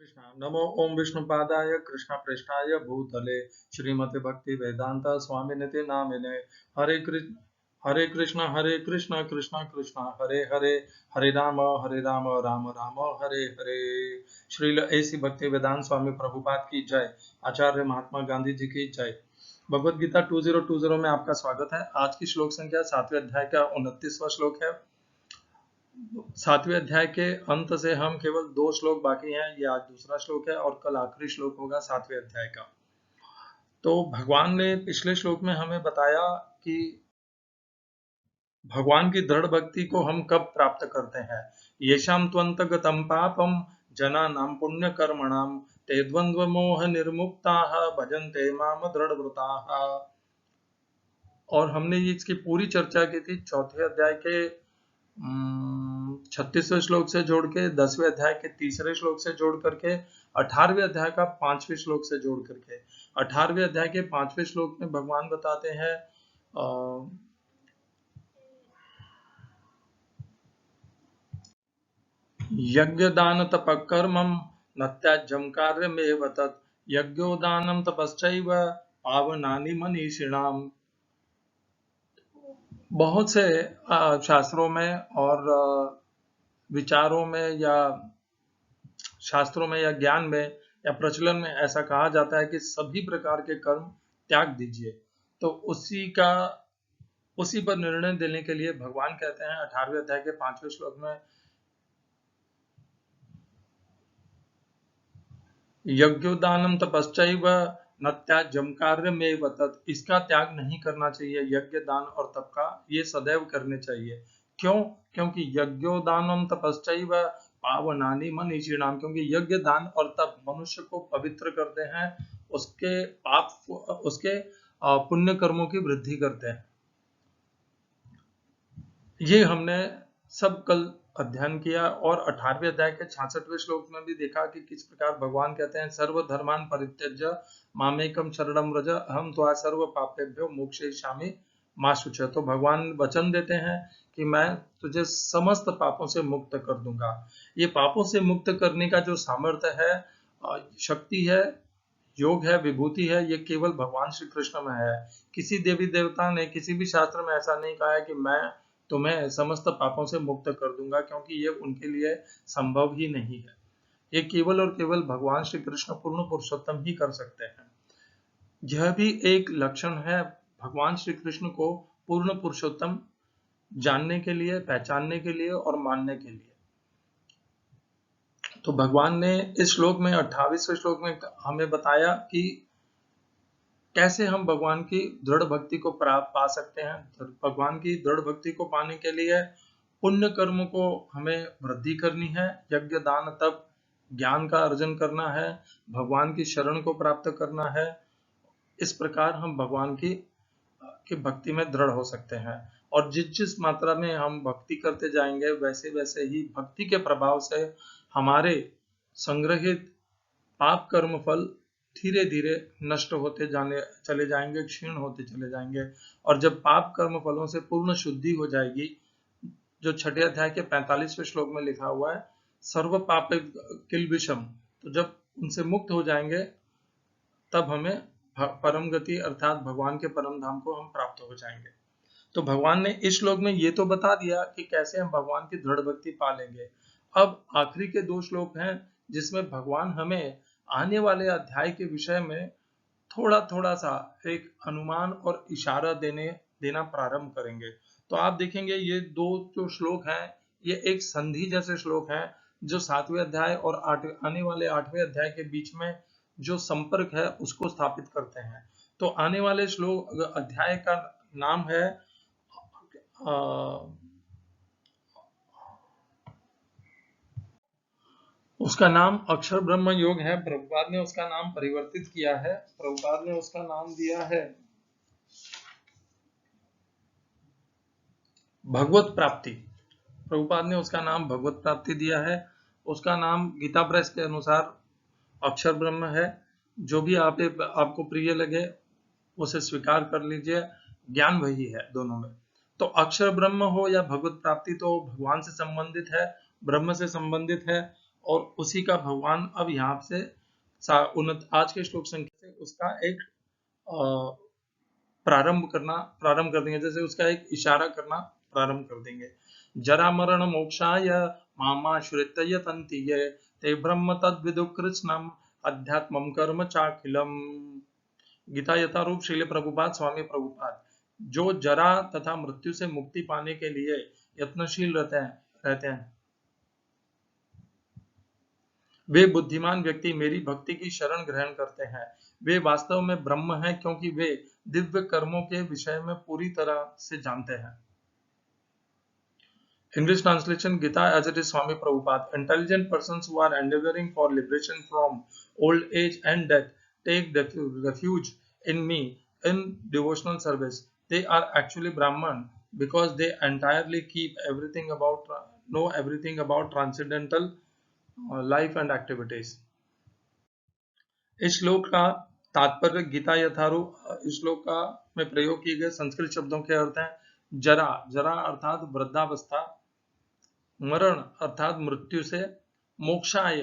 कृष्ण नमो ओम विष्णुपादाय कृष्ण पृष्ठाय भूतले श्रीमते भक्ति वेदांत स्वामिनिति नामिने हरे कृष्ण कृष्ण कृष्ण हरे हरे हरे राम राम राम हरे हरे। श्रील ऐसी भक्ति वेदांत स्वामी प्रभुपाद की जय। आचार्य महात्मा गांधी जी की जय। भगवद गीता 2020 में आपका स्वागत है। आज की श्लोक संख्या 7वें अध्याय का 29वां श्लोक है। 7वें अध्याय के अंत से हम केवल 2 श्लोक बाकी हैं। ये आज दूसरा श्लोक है और कल आखिरी श्लोक होगा 7वें अध्याय का। तो भगवान ने पिछले श्लोक में हमें बताया कि भगवान की दृढ़ भक्ति को हम कब प्राप्त करते हैं। येषां त्वन्तगतं पापम जनानां पुण्य कर्मणाम ते द्वंद्व मोह निर्मुक्ताः भजन्ते माम दृढ़व्रताः। और हमने इसकी पूरी चर्चा की थी चौथे अध्याय के 36वें श्लोक से जोड़ के, 10वें अध्याय के तीसरे श्लोक से जोड़ करके, 18वें अध्याय का 5वें श्लोक से जोड़ करके। 18वें अध्याय के 5वें श्लोक में भगवान बताते हैं यज्ञ दान तप कर्मम न त्याज्यम कार्यमेव तत् यज्ञो दानम तपश्चैव पावनानि मनीषिणाम। बहुत से शास्त्रों में और विचारों में या शास्त्रों में या ज्ञान में या प्रचलन में ऐसा कहा जाता है कि सभी प्रकार के कर्म त्याग दीजिए। तो उसी पर निर्णय देने के लिए भगवान कहते हैं 18वें अध्याय के 5वें श्लोक में यज्ञोदानम तपश्चैव न त्याज्यम कार्यमेव तत्। इसका त्याग नहीं करना चाहिए। यज्ञ दान और तप का ये सदैव करने चाहिए। क्यों? क्योंकि यज्ञोदानम तपश्चैव पावनानि मनीषिणाम। क्योंकि यज्ञ दान और तप मनुष्य को पवित्र करते हैं, उसके पुण्य कर्मों की वृद्धि करते हैं। ये हमने सब कल अध्ययन किया और 18वें अध्याय के 66वें श्लोक में भी देखा कि किस प्रकार भगवान कहते हैं सर्वधर्मान् परित्यज्य मामेकं शरणं व्रज अहं त्वा सर्व पापेभ्यो मोक्षयिष्यामि मा शुच। तो भगवान वचन देते हैं कि मैं तुझे समस्त पापों से मुक्त कर दूंगा। ये पापों से मुक्त करने का जो सामर्थ्य है, शक्ति है, योग है, विभूति है, ये केवल भगवान श्री कृष्ण में है। किसी देवी देवता ने किसी भी शास्त्र में ऐसा नहीं कहा है कि मैं तुम्हें समस्त पापों से मुक्त कर दूंगा, क्योंकि ये उनके लिए संभव ही नहीं है। ये केवल और केवल भगवान श्री कृष्ण पूर्ण पुरुषोत्तम ही कर सकते हैं। यह भी एक लक्षण है भगवान श्री कृष्ण को पूर्ण पुरुषोत्तम जानने के लिए, पहचानने के लिए और मानने के लिए। तो भगवान ने इस श्लोक में 28वें श्लोक में हमें बताया कि कैसे हम भगवान की दृढ़ भक्ति को पा सकते हैं। भगवान की दृढ़ भक्ति को पाने के लिए पुण्य कर्म को हमें वृद्धि करनी है, यज्ञ दान तप ज्ञान का अर्जन करना है, भगवान की शरण को प्राप्त करना है। इस प्रकार हम भगवान की भक्ति में दृढ़ हो सकते हैं। और जिस मात्रा में हम भक्ति करते जाएंगे वैसे वैसे ही भक्ति के प्रभाव से हमारे संग्रहित पाप कर्म फल धीरे धीरे नष्ट होते चले जाएंगे, क्षीण होते चले जाएंगे। और जब पाप कर्म फलों से पूर्ण शुद्धि हो जाएगी, जो 6 अध्याय के 45वें श्लोक में लिखा हुआ है सर्व पाप किल्बिषम, तो जब उनसे मुक्त हो जाएंगे तब हमें परम गति अर्थात भगवान के परम धाम को हम प्राप्त हो जाएंगे। तो भगवान ने इस श्लोक में ये तो बता दिया कि कैसे हम भगवान की दृढ़ भक्ति पालेंगे। अब आखिरी के 2 श्लोक हैं जिसमें भगवान हमें आने वाले अध्याय के विषय में थोड़ा थोड़ा सा एक अनुमान और इशारा देना प्रारंभ करेंगे। तो आप देखेंगे ये 2 जो श्लोक हैं ये एक संधि जैसे श्लोक हैं जो 7वें अध्याय और आने वाले 8वें अध्याय के बीच में जो संपर्क है उसको स्थापित करते हैं। तो आने वाले श्लोक अध्याय का नाम है उसका नाम अक्षर ब्रह्म योग है। प्रभुपाद ने उसका नाम परिवर्तित किया है। प्रभुपाद ने उसका नाम दिया है भगवत प्राप्ति। प्रभुपाद ने उसका नाम भगवत प्राप्ति दिया है। उसका नाम गीता प्रेस के अनुसार अक्षर ब्रह्म है। जो भी आपको प्रिय लगे उसे स्वीकार कर लीजिए, ज्ञान वही है दोनों में। तो अक्षर ब्रह्म हो या भगवत प्राप्ति तो भगवान से संबंधित है, ब्रह्म से संबंधित है। और उसी का भगवान अब यहाँ से आज के श्लोक संख्या से उसका एक प्रारंभ कर देंगे, जैसे उसका एक इशारा करना प्रारंभ कर देंगे। जरा मरण मोक्षाय मामाश्रित्य यतन्ति ये ते ब्रह्म तद्विदु कृत्स्नम् अध्यात्मं कर्म चाखिलम। गीता यथारूप श्रील प्रभुपाद स्वामी प्रभुपाद। जो जरा तथा मृत्यु से मुक्ति पाने के लिए यत्नशील रहते हैं वे बुद्धिमान व्यक्ति मेरी भक्ति की शरण ग्रहण करते हैं। वे वास्तव में ब्रह्म हैं, क्योंकि वे दिव्य कर्मों के विषय में पूरी तरह से जानते हैं। English translation Gita as it is Swami Prabhupada. Intelligent persons who are endeavoring for liberation from old age and death take refuge in me in devotional service. They are actually Brahman because they entirely know everything about transcendental life and activities. इस श्लोक का तात्पर्य गीता यथारूप इस श्लोक का में प्रयोग किए गए संस्कृत शब्दों के अर्थ हैं जरा, जरा अर्थात वृद्धावस्था, मरण अर्थात मृत्यु से, मोक्षाय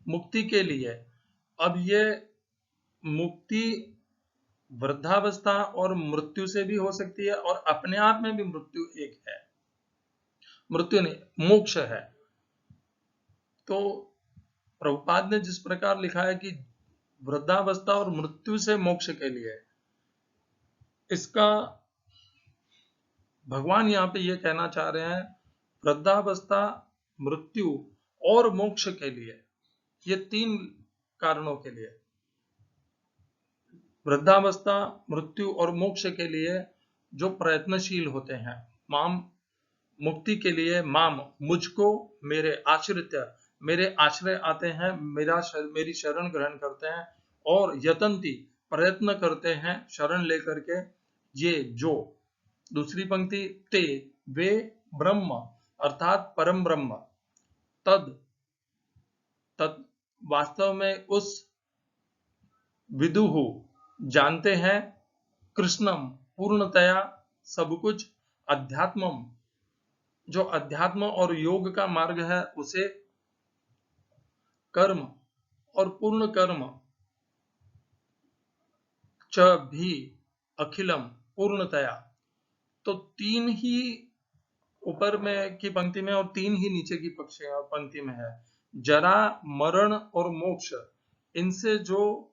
मुक्ति के लिए। अब ये मुक्ति वृद्धावस्था और मृत्यु से भी हो सकती है और अपने आप में भी मृत्यु एक है, मृत्यु नहीं मोक्ष है। तो प्रभुपाद ने जिस प्रकार लिखा है कि वृद्धावस्था और मृत्यु से मोक्ष के लिए, इसका भगवान यहाँ पे ये कहना चाह रहे हैं वृद्धावस्था, मृत्यु और मोक्ष के लिए, ये तीन कारणों के लिए, वृद्धावस्था, मृत्यु और मोक्ष के लिए जो प्रयत्नशील होते हैं, माम मुक्ति के लिए, माम मुझको, मेरे आश्रय आते हैं, मेरी शरण ग्रहण करते हैं, और यतन्ति प्रयत्न करते हैं शरण लेकर के, ये जो, दूसरी पंक्ति ते वे ब्रह्म अर्थात परम ब्रह्म, तद वास्तव में उस विदुहु जानते हैं, कृष्णम पूर्णतया सब कुछ, अध्यात्मम जो अध्यात्म और योग का मार्ग है उसे, कर्म और पूर्ण कर्म, च भी अखिलम पूर्णतया। तो तीन ही ऊपर में की पंक्ति में और तीन ही नीचे की पंक्ति में है। जरा, मरण और मोक्ष, इनसे जो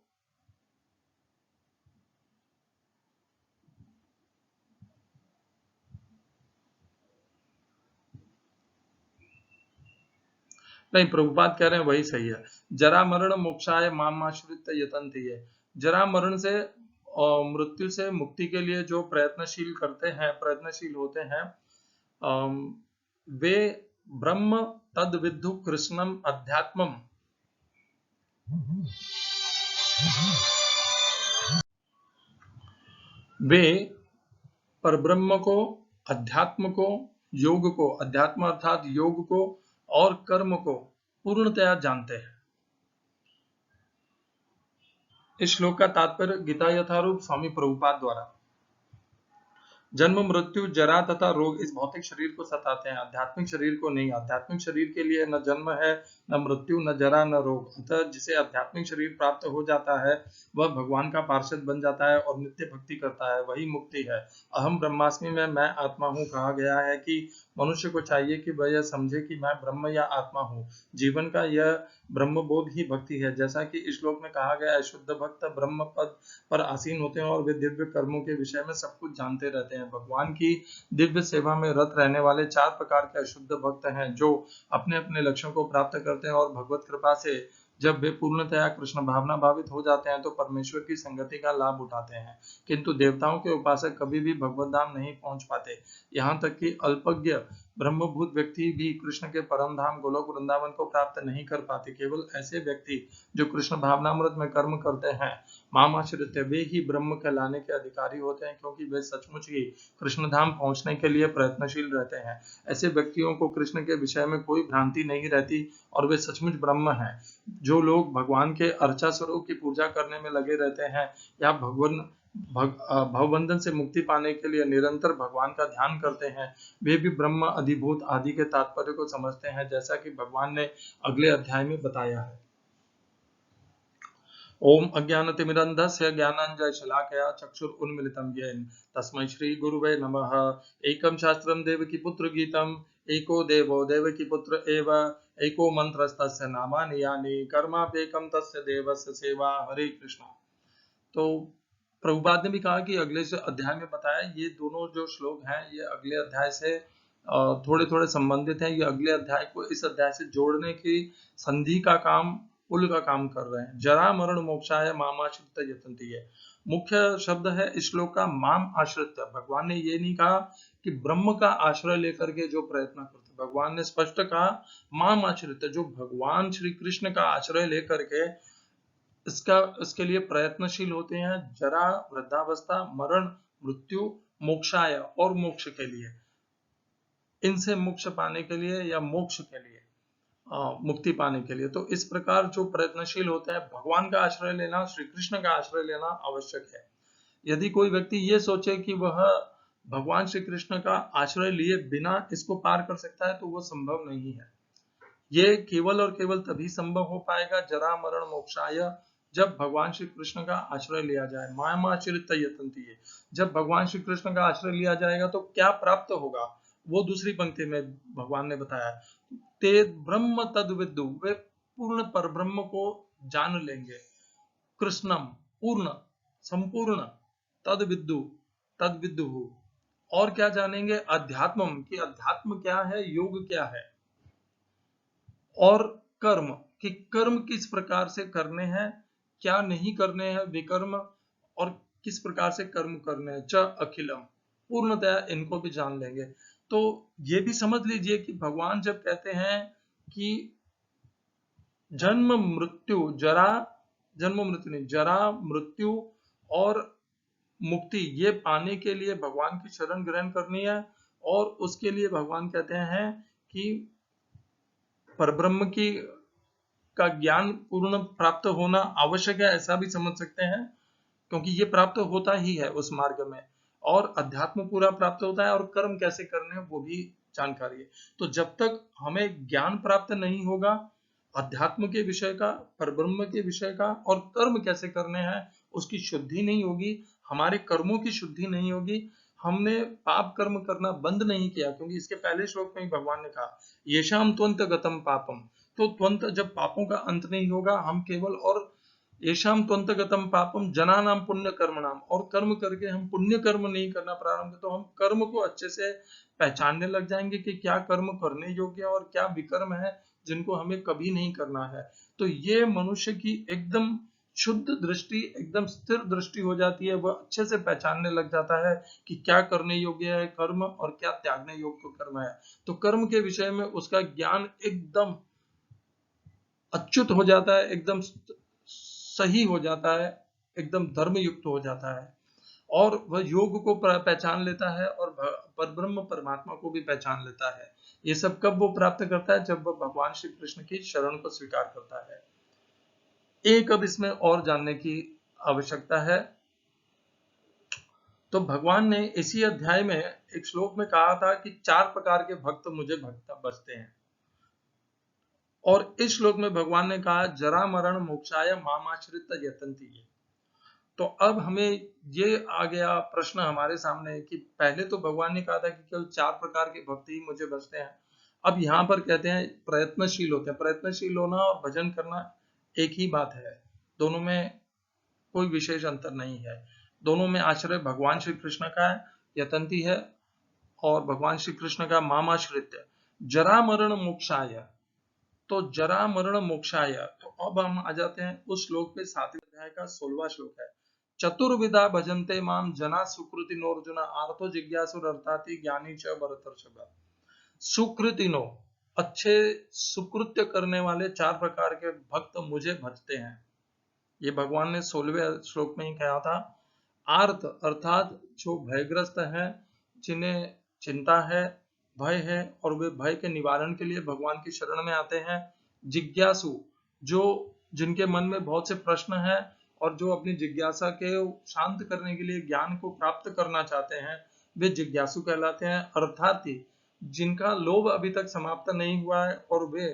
नहीं, प्रभुपाद कह रहे हैं वही सही है। जरा मरण मोक्षाय मामाश्रित यतन्ति है। जरा मरण से और मृत्यु से मुक्ति के लिए जो प्रयत्नशील होते हैं, वे ब्रह्म तद विद्धु कृष्णम अध्यात्मम, वे परब्रह्म को, अध्यात्म को, योग को, अध्यात्म अर्थात योग को और कर्म को पूर्णतया जानते हैं। इस श्लोक का तात्पर्य गीता यथारूप स्वामी प्रभुपाद द्वारा। जन्म, मृत्यु, जरा तथा रोग इस भौतिक शरीर को सताते हैं, आध्यात्मिक शरीर को नहीं। आध्यात्मिक शरीर के लिए न जन्म है, न मृत्यु, न जरा, न रोग। अतः जिसे आध्यात्मिक शरीर प्राप्त हो जाता है वह भगवान का पार्षद बन जाता है और नित्य भक्ति करता है, वही मुक्ति है। अहम ब्रह्मास्मि में मैं आत्मा हूँ कहा गया है कि मनुष्य को चाहिए कि वह यह समझे कि मैं ब्रह्म या आत्मा हूँ। जीवन का यह ब्रह्मबोध ही भक्ति है। जैसा कि इस श्लोक में कहा गया है, शुद्ध भक्त ब्रह्म पद पर आसीन होते हैं और वे दिव्य कर्मों के विषय में सब कुछ जानते रहते हैं। भगवान की दिव्य सेवा में रत रहने वाले 4 प्रकार के अशुद्ध भक्त हैं, जो अपने अपने लक्ष्यों को प्राप्त करते हैं और भगवत कृपा से जब वे पूर्णतया कृष्ण भावना भावित हो जाते हैं तो परमेश्वर की संगति का लाभ उठाते हैं। किंतु देवताओं के उपासक कभी भी भगवत धाम नहीं पहुंच पाते। यहाँ तक कि अल्पज्ञ ब्रह्मभूत व्यक्ति भी कृष्ण के परम धाम गोलोक वृंदावन को प्राप्त नहीं कर पाते। केवल ऐसे व्यक्ति जो कृष्ण भावनामृत में कर्म करते हैं, मामाश्रित, वे ही ब्रह्म कहलाने के अधिकारी होते हैं, क्योंकि वे सचमुच ही कृष्ण धाम पहुंचने के लिए प्रयत्नशील रहते हैं। ऐसे व्यक्तियों को कृष्ण के विषय में कोई भ्रांति नहीं रहती और वे सचमुच ब्रह्म हैं। जो लोग भगवान के अर्चा स्वरूप की पूजा करने में लगे रहते हैं या भवबंधन से मुक्ति पाने के लिए निरंतर भगवान का ध्यान करते हैं, वे भी ब्रह्म अधिभूत आदि के तात्पर्य को समझते हैं, जैसा कि भगवान ने अगले अध्याय में बताया है। ओम अज्ञानतिमिरन्धस्य ज्ञानाञ्जनशलाकया चक्षुरुन्मीलितं येन तस्मै श्रीगुरुवे नमः। एकं शास्त्रं देवकीपुत्र गीतम् एको देवो देवकीपुत्र एव एको मन्त्रस्तस्य नामानि यानि कर्माप्येकं तस्य देवस्य सेवा। हरे कृष्णा। तो प्रभुपाद ने भी कहा कि अगले से अध्याय में बताया, ये दोनों जो श्लोक हैं ये अगले अध्याय से थोड़े थोड़े संबंधित हैं। ये अगले अध्याय को इस अध्याय से जोड़ने की संधि का काम, पुल का काम कर रहे हैं। जरा मरण मोक्षाय मामाश्रित्य यतन्ति है मुख्य शब्द है इस श्लोक का, माम आश्रित। भगवान ने ये नहीं कहा कि ब्रह्म का आश्रय लेकर के जो प्रयत्न करते, भगवान ने स्पष्ट कहा माम आश्रित, जो भगवान श्री कृष्ण का आश्रय लेकर के इसके लिए प्रयत्नशील होते हैं। जरा वृद्धावस्था, मरण, मृत्यु, मोक्षाय और मोक्ष के लिए, इनसे मोक्ष पाने के लिए या मोक्ष के लिए, मुक्ति पाने के लिए। तो इस प्रकार जो प्रयत्नशील होते हैं, भगवान का आश्रय लेना, श्री कृष्ण का आश्रय लेना आवश्यक है। यदि कोई व्यक्ति ये सोचे कि वह भगवान श्री कृष्ण का आश्रय लिए बिना इसको पार कर सकता है, तो वो संभव नहीं है। ये केवल और केवल तभी संभव हो पाएगा जरा मरण मोक्षाय, जब भगवान श्री कृष्ण का आश्रय लिया जाए। मामाश्रित्य यतन्ति, जब भगवान श्री कृष्ण का आश्रय लिया जाएगा तो क्या प्राप्त होगा, वो दूसरी पंक्ति में भगवान ने बताया। ते ब्रह्म तद विदु, वे पूर्ण परब्रह्म को जान लेंगे। कृष्णम, पूर्ण, संपूर्ण, तद विदु, तद विदु, और क्या जानेंगे, अध्यात्मम, कि अध्यात्म क्या है, योग क्या है, और कर्म, कि कर्म किस प्रकार से करने हैं, क्या नहीं करने हैं, विकर्म, और किस प्रकार से कर्म करने हैं। च अखिलम, पूर्णतया इनको भी जान लेंगे। तो ये भी समझ लीजिए कि भगवान जब कहते हैं कि जन्म मृत्यु, जन्म मृत्यु नहीं, जरा मृत्यु और मुक्ति, ये पाने के लिए भगवान की शरण ग्रहण करनी है। और उसके लिए भगवान कहते हैं कि परब्रह्म की का ज्ञान पूर्ण प्राप्त होना आवश्यक है, ऐसा भी समझ सकते हैं, क्योंकि ये प्राप्त होता ही है उस मार्ग में। और अध्यात्म पूरा प्राप्त होता है, और कर्म कैसे करने हैं वो भी जानकारी है। तो जब तक हमें ज्ञान प्राप्त नहीं होगा अध्यात्म के विषय का, परब्रह्म के विषय का, और कर्म कैसे करने हैं उसकी शुद्धि नहीं होगी, हमारे कर्मों की शुद्धि नहीं होगी, हमने पाप कर्म करना बंद नहीं किया, क्योंकि इसके पहले श्लोक में ही भगवान ने कहा येषाम त्वंत गतम पापम। तो त्वंत, जब पापों का अंत नहीं होगा, हम केवल, और येषाम त्वंत गतम पापम जनानाम पुण्य कर्म नाम, और कर्म करके हम पुण्य कर्म नहीं करना प्रारंभ, तो हम कर्म को अच्छे से पहचानने लग जाएंगे कि क्या कर्म करने योग्य और क्या विकर्म है जिनको हमें कभी नहीं करना है। तो ये मनुष्य की एकदम शुद्ध दृष्टि, एकदम स्थिर दृष्टि हो जाती है, वह अच्छे से पहचानने लग जाता है कि क्या करने योग्य है कर्म और क्या त्यागने योग्य कर्म है। तो कर्म के विषय में उसका ज्ञान एकदम अच्युत हो जाता है, एकदम सही हो जाता है, एकदम धर्म युक्त हो जाता है, और वह योग को पहचान लेता है और परब्रह्म परमात्मा को भी पहचान लेता है। ये सब कब वो प्राप्त करता है, जब वह भगवान श्री कृष्ण की शरण को स्वीकार करता है। एक अब इसमें और जानने की आवश्यकता है। तो भगवान ने इसी अध्याय में एक श्लोक में कहा था कि 4 प्रकार के भक्त मुझे भक्त बसते हैं, और इस श्लोक में भगवान ने कहा जरा मरण मोक्षाय मामाश्रित यतन्ति। तो अब हमें ये आ गया प्रश्न हमारे सामने कि पहले तो भगवान ने कहा था कि केवल 4 प्रकार के भक्त ही मुझे बसते हैं, अब यहाँ पर कहते हैं प्रयत्नशील होते हैं। प्रयत्नशील होना और भजन करना एक ही बात है, दोनों में कोई विशेष अंतर नहीं है, दोनों में आश्रय भगवान श्री कृष्ण का यतन्ति है और भगवान श्री कृष्ण का मामाश्रित्य। जरा मरण मोक्षाय, तो जरा मरण मोक्षाय, तो अब हम आ जाते हैं उस श्लोक पे, 7वें अध्याय का 16वां श्लोक है। चतुर्विधा भजन्ते माम जना सुकृतिनो अर्जुन आर्तो जिज्ञासुर अर्थाति ज्ञानी च भरतर्षभ। सुकृतिनो, अच्छे सुकृत्य करने वाले 4 प्रकार के भक्त मुझे भजते हैं, ये भगवान ने 16वें श्लोक में ही कहा था। आर्त अर्थात जो भयग्रस्त है, जिन्हें चिंता है, भय है, और वे भय के निवारण के लिए भगवान की शरण में आते हैं। जिज्ञासु, जो जिनके मन में बहुत से प्रश्न हैं और जो अपनी जिज्ञासा के शांत करने के लिए ज्ञान को प्राप्त करना चाहते हैं, वे जिज्ञासु कहलाते हैं। अर्थात जिनका लोभ अभी तक समाप्त नहीं हुआ है और वे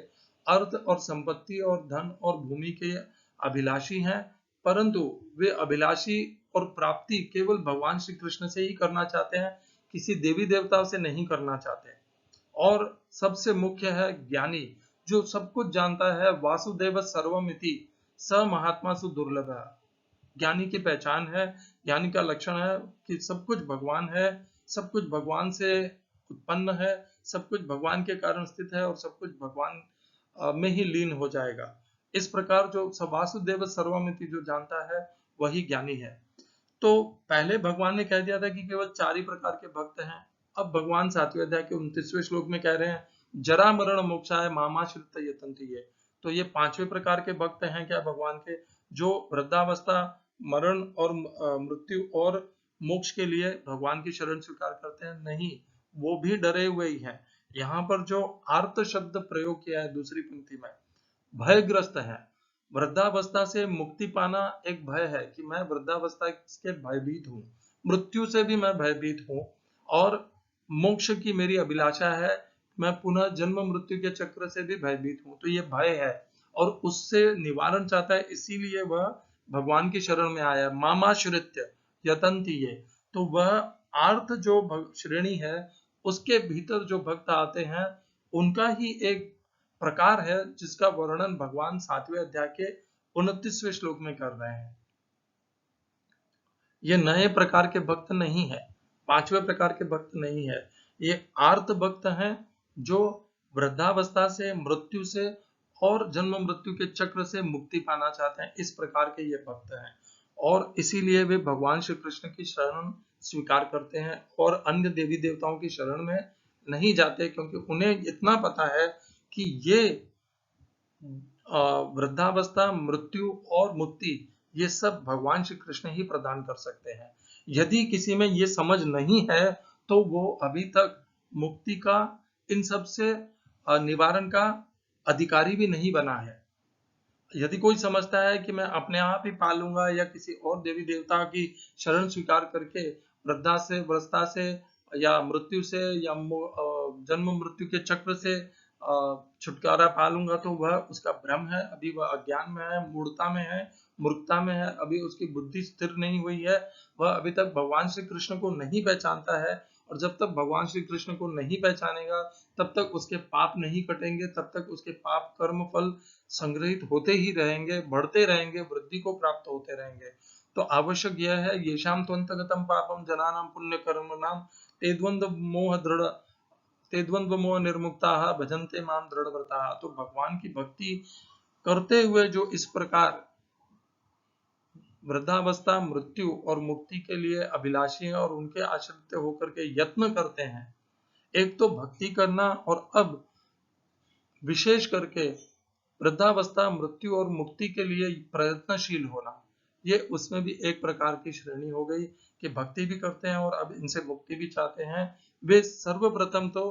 अर्थ और संपत्ति और धन और भूमि के अभिलाषी हैं, परंतु वे अभिलाषी और प्राप्ति केवल भगवान श्री कृष्ण से ही करना चाहते हैं, किसी देवी देवताओं से नहीं करना चाहते। और सबसे मुख्य है ज्ञानी, जो सब कुछ जानता है। वासुदेव सर्वमिति स महात्मा सु दुर्लभ। ज्ञानी की पहचान है, ज्ञानी का लक्षण है कि सब कुछ भगवान है, सब कुछ भगवान से उत्पन्न है, सब कुछ भगवान के कारण स्थित है और सब कुछ भगवान में ही लीन हो जाएगा। इस प्रकार जो वासुदेव सर्वमिति जो जानता है वही ज्ञानी है। तो पहले भगवान ने कह दिया था कि केवल 4 ही प्रकार के भक्त हैं। अब भगवान 7वें अध्याय के 29वें श्लोक में कह रहे हैं, जरा मरण मोक्षाय मामाश्रित्य यतन्ति ये। तो ये 5वें प्रकार के भक्त हैं क्या भगवान के, जो वृद्धावस्था, मरण और मृत्यु और मोक्ष के लिए भगवान की शरण स्वीकार करते हैं? नहीं, वो भी डरे हुए ही हैं। यहाँ पर जो आर्त शब्द प्रयोग किया है दूसरी पंक्ति में, भयग्रस्त है। वृद्धावस्था से मुक्ति पाना एक भय है कि मैं वृद्धावस्था के भयभीत हूँ, मृत्यु से भी मैं भयभीत हूँ, और मोक्ष की मेरी अभिलाषा है, मैं पुनः जन्म मृत्यु के चक्र से भी भयभीत हूँ। तो ये भय है और उससे निवारण चाहता है, इसीलिए वह भगवान की शरण में आया। मामाश्रित्य यतन्ति ये, तो वह आर्थ जो श्रेणी है उसके भीतर जो भक्त आते हैं उनका ही एक प्रकार है, जिसका वर्णन भगवान 7वें अध्याय के 29वें श्लोक में कर रहे हैं। ये नए प्रकार के भक्त नहीं है, 5वें प्रकार के भक्त नहीं है, ये आर्त भक्त हैं जो वृद्धावस्था से, मृत्यु से और जन्म मृत्यु के चक्र से मुक्ति पाना चाहते हैं। इस प्रकार के ये भक्त हैं और इसीलिए वे भगवान श्री कृष्ण की शरण स्वीकार करते हैं और अन्य देवी देवताओं की शरण में नहीं जाते, क्योंकि उन्हें इतना पता है कि ये वृद्धावस्था, मृत्यु और मुक्ति ये सब भगवान श्री कृष्ण ही प्रदान कर सकते हैं। यदि किसी में ये समझ नहीं है तो वो अभी तक मुक्ति का, इन सब से निवारण का अधिकारी भी नहीं बना है। यदि कोई समझता है कि मैं अपने आप ही पालूंगा या किसी और देवी देवता की शरण स्वीकार करके वृद्धावस्था से या मृत्यु से या जन्म मृत्यु के चक्र से छुटकारा पालूंगा, तो वह उसका भ्रम है। अभी वह अज्ञान में है, मूढ़ता में है, मूर्खता में है, अभी उसकी बुद्धि स्थिर नहीं हुई है, वह अभी तक भगवान श्री कृष्ण को नहीं पहचानता है। और जब तक भगवान श्री कृष्ण को नहीं पहचानेगा तब तक उसके पाप नहीं कटेंगे, तब तक उसके पाप कर्म फल संग्रहित होते ही रहेंगे, बढ़ते रहेंगे, वृद्धि को प्राप्त होते रहेंगे। तो आवश्यक यह है, येषां त्वन्तगतं पापं जनानां पुण्य कर्मणां ते द्वंद्व मोह निर्मुक्ताः भजन्ते मां दृढ़व्रताः। तो भगवान की भक्ति करते हुए जो इस प्रकार वृद्धावस्था, मृत्यु और मुक्ति के लिए अभिलाषी हैं और उनके आश्रित होकर के यत्न करते हैं, एक तो भक्ति करना और अब विशेष करके वृद्धावस्था, मृत्यु और मुक्ति के लिए प्रयत्नशील होना, ये उसमें भी एक प्रकार की श्रेणी हो गई कि भक्ति भी करते हैं और अब इनसे मुक्ति भी चाहते हैं। वे सर्वप्रथम तो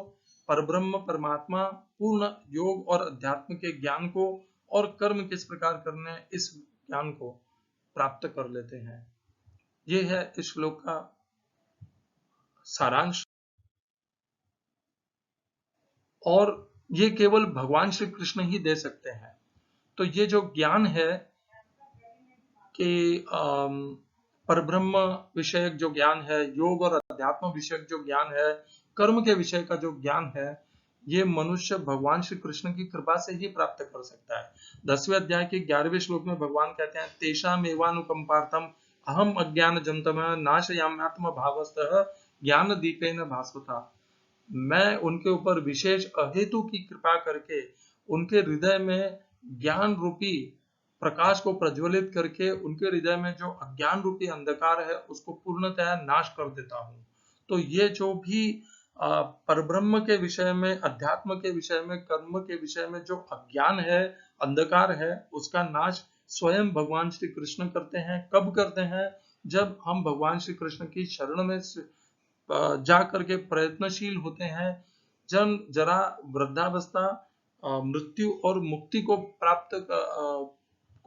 परब्रह्म परमात्मा पूर्ण योग और अध्यात्म के ज्ञान को और कर्म किस प्रकार करने, इस ज्ञान को प्राप्त कर लेते हैं। ये है इस श्लोक का सारांश। और ये केवल भगवान श्री कृष्ण ही दे सकते हैं। तो ये जो ज्ञान है कि परब्रह्म विषयक जो ज्ञान है, योग और अध्यात्म विषयक जो ज्ञान है, कर्म के विषय का जो ज्ञान है, ये मनुष्य भगवान श्री कृष्ण की कृपा से ही प्राप्त कर सकता है। 10वें अध्याय के 11वें श्लोक में भगवान कहते हैं, तेषामेवानुकंपार्थम अहम अज्ञान जंतमः नाशयाम्यात्म भावस्तः ज्ञान दीपेन भास्वता। मैं उनके ऊपर विशेष अहेतु की कृपा करके उनके हृदय में ज्ञान रूपी प्रकाश को प्रज्वलित करके उनके हृदय में जो अज्ञान रूपी अंधकार है उसको पूर्णतः नाश कर देता हूँ। तो ये जो भी परब्रह्म के विषय में, अध्यात्म के विषय में, कर्म के विषय में जो अज्ञान है, अंधकार है, उसका नाश स्वयं भगवान श्री कृष्ण करते हैं। कब करते हैं? जब हम भगवान श्री कृष्ण की शरण में जा करके प्रयत्नशील होते हैं, जरा वृद्धावस्था, मृत्यु और मुक्ति को प्राप्त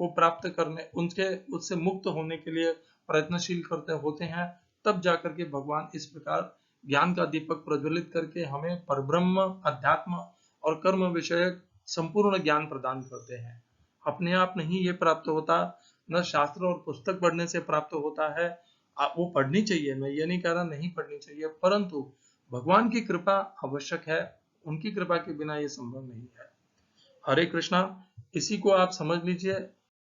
को प्राप्त करने, उनके उससे मुक्त होने के लिए प्रयत्नशील करते होते हैं, तब जाकर के भगवान इस प्रकार ज्ञान का दीपक प्रज्वलित करके हमें परब्रह्म, अध्यात्म और कर्म विषयक संपूर्ण ज्ञान प्रदान करते हैं। अपने आप नहीं ये प्राप्त होता, न शास्त्र और पुस्तक पढ़ने से प्राप्त होता है। वो पढ़नी चाहिए, मैं ये नहीं कह रहा नहीं पढ़नी चाहिए, परंतु भगवान की कृपा आवश्यक है, उनकी कृपा के बिना ये संभव नहीं है। हरे कृष्णा। इसी को आप समझ लीजिए,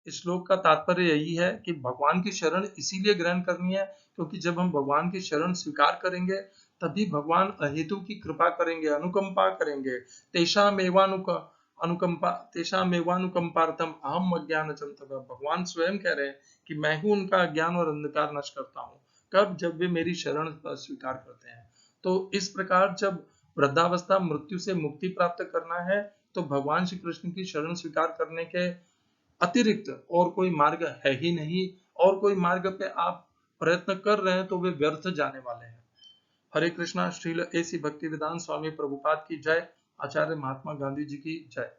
इस श्लोक का तात्पर्य यही है कि भगवान की शरण इसीलिए ग्रहण करनी है क्योंकि जब हम भगवान की शरण स्वीकार करेंगे तभी भगवान अहेतु की कृपा करेंगे, अनुकंपा करेंगे। तेषामेवानुकंपार्थम अहम अज्ञानचं तथा। भगवान स्वयं कह रहे हैं कि मैं ही उनका अज्ञान और अंधकार नष्ट करता हूँ। कब? जब वे मेरी शरण स्वीकार करते हैं। तो इस प्रकार जब वृद्धावस्था, मृत्यु से मुक्ति प्राप्त करना है तो भगवान श्री कृष्ण की शरण स्वीकार करने के अतिरिक्त और कोई मार्ग है ही नहीं, और कोई मार्ग पे आप प्रयत्न कर रहे हैं तो वे व्यर्थ जाने वाले हैं। हरे कृष्णा। श्रील ऐसी भक्ति वेदांत स्वामी प्रभुपाद की जय। आचार्य महात्मा गांधी जी की जय।